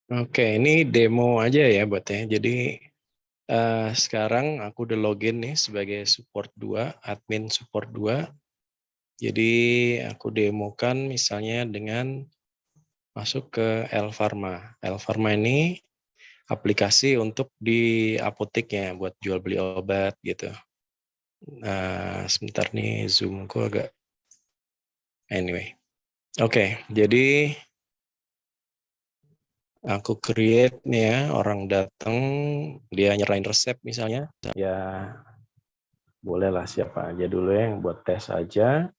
Oke, ini demo aja ya buatnya. Jadi sekarang aku udah login nih sebagai support 2, admin support 2. Jadi aku demokan misalnya dengan masuk ke L-Pharma. L-Pharma ini aplikasi untuk di apoteknya buat jual beli obat gitu. Nah, sebentar nih Zoom-ku agak anyway. Oke, jadi aku create nih ya, orang datang, dia nyerahin resep misalnya, ya bolehlah siapa aja dulu yang buat tes aja.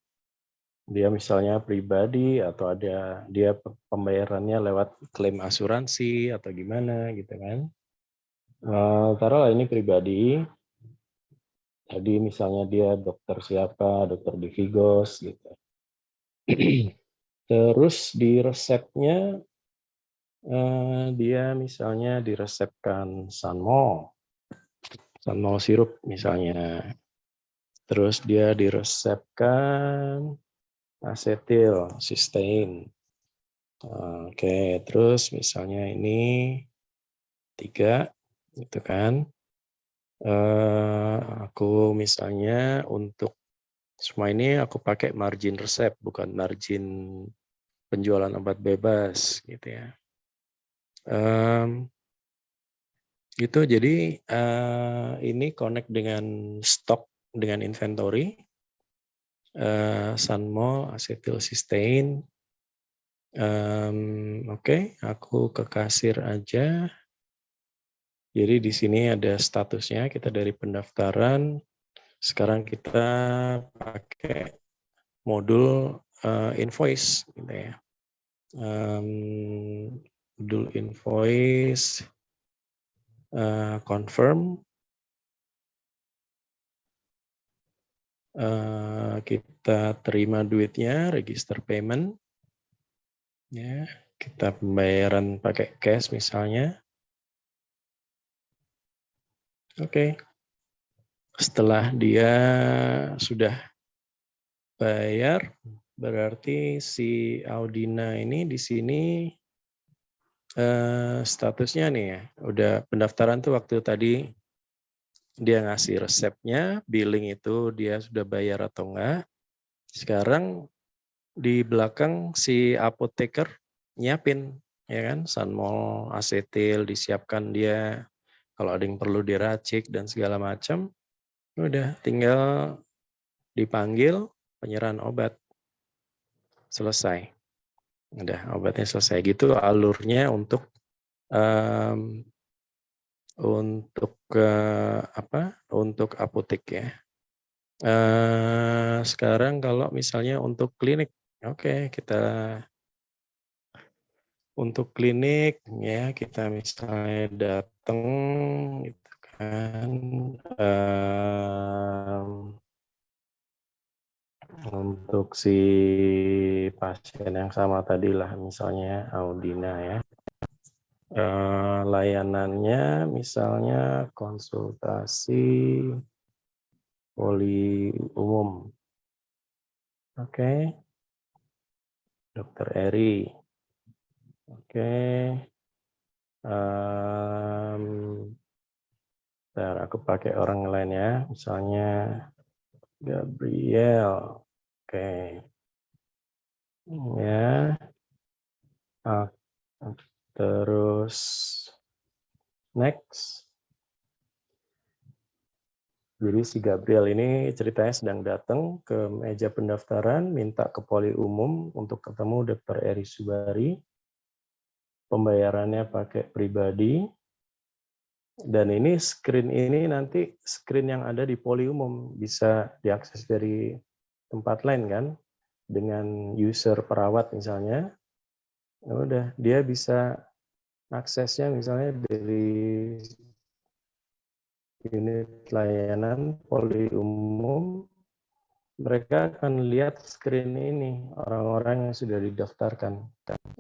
Dia misalnya pribadi atau ada dia pembayarannya lewat klaim asuransi atau gimana gitu kan. Taruhlah ini pribadi, jadi misalnya dia dokter siapa, dokter Divigos gitu. Terus di resepnya dia misalnya diresepkan Sanmol sirup misalnya. Terus dia diresepkan asetil cysteine. Oke, terus misalnya ini 3 gitu kan. Aku misalnya untuk semua ini aku pakai margin resep, bukan margin penjualan obat bebas gitu ya. Gitu, jadi ini connect dengan stok, dengan inventory, Sanmol, acetylcysteine. Oke, aku ke kasir aja. Jadi di sini ada statusnya, kita dari pendaftaran, sekarang kita pakai modul invoice gitu ya. Modul invoice, confirm, kita terima duitnya, register payment, ya, kita pembayaran pakai cash misalnya. Oke, setelah dia sudah bayar, berarti si Audina ini di sini statusnya nih ya, udah pendaftaran tuh waktu tadi dia ngasih resepnya, billing itu dia sudah bayar atau enggak. Sekarang di belakang si apoteker nyiapin, ya kan, Sanmol, asetil disiapkan dia, kalau ada yang perlu diracik dan segala macam, udah tinggal dipanggil penyerahan obat, selesai. Udah obatnya selesai gitu alurnya untuk um, untuk apotek ya. Sekarang kalau misalnya untuk klinik, oke, kita untuk klinik ya kita misalnya datang gitu kan, untuk si pasien yang sama tadi lah misalnya Audina ya, layanannya misalnya konsultasi poli umum, oke, Dokter Eri. Oke, bentar, aku pakai orang lain ya, misalnya Gabriel. Oke, ya, terus next. Jadi si Gabriel ini ceritanya sedang datang ke meja pendaftaran, minta ke poli umum untuk ketemu Dr. Eri Subari. Pembayarannya pakai pribadi. Dan ini screen ini nanti screen yang ada di poli umum bisa diakses dari tempat lain kan, dengan user perawat misalnya. Ya udah, dia bisa aksesnya misalnya dari unit layanan poli umum, mereka akan lihat screen ini, orang-orang yang sudah didaftarkan.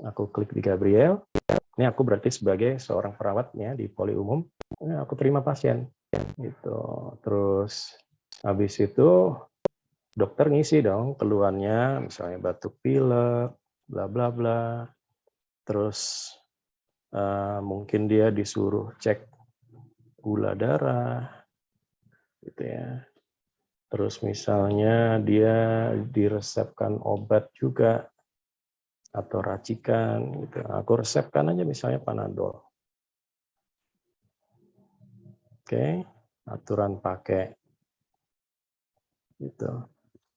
Aku klik di Gabriel, ini aku berarti sebagai seorang perawatnya di poli umum, ini aku terima pasien. Gitu. Terus habis itu dokter ngisi dong keluhannya, misalnya batuk pilek, bla bla bla. Terus Mungkin dia disuruh cek gula darah, gitu ya. Terus misalnya dia diresepkan obat juga atau racikan, gitu. Aku resepkan aja misalnya Panadol. Oke, aturan pakai, gitu.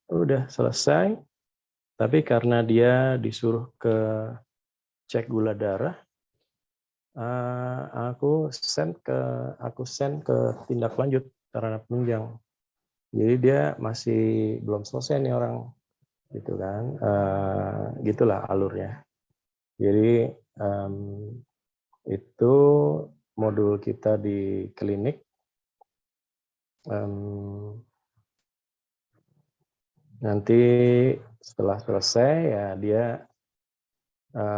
Udah selesai. Tapi karena dia disuruh ke cek gula darah, aku send ke tindak lanjut sarana penunjang. Jadi dia masih belum selesai nih orang, gitu kan. Gitulah alurnya. Jadi itu modul kita di klinik. Nanti setelah selesai ya dia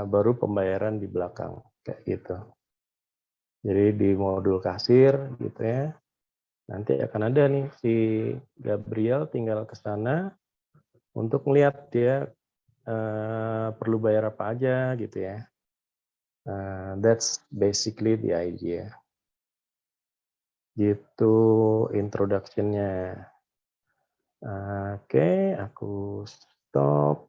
baru pembayaran di belakang kayak gitu. Jadi di modul kasir gitu ya. Nanti akan ada nih si Gabriel tinggal ke sana untuk melihat dia perlu bayar apa aja gitu ya. That's basically the idea. Gitu introduction-nya. Oke, aku stop.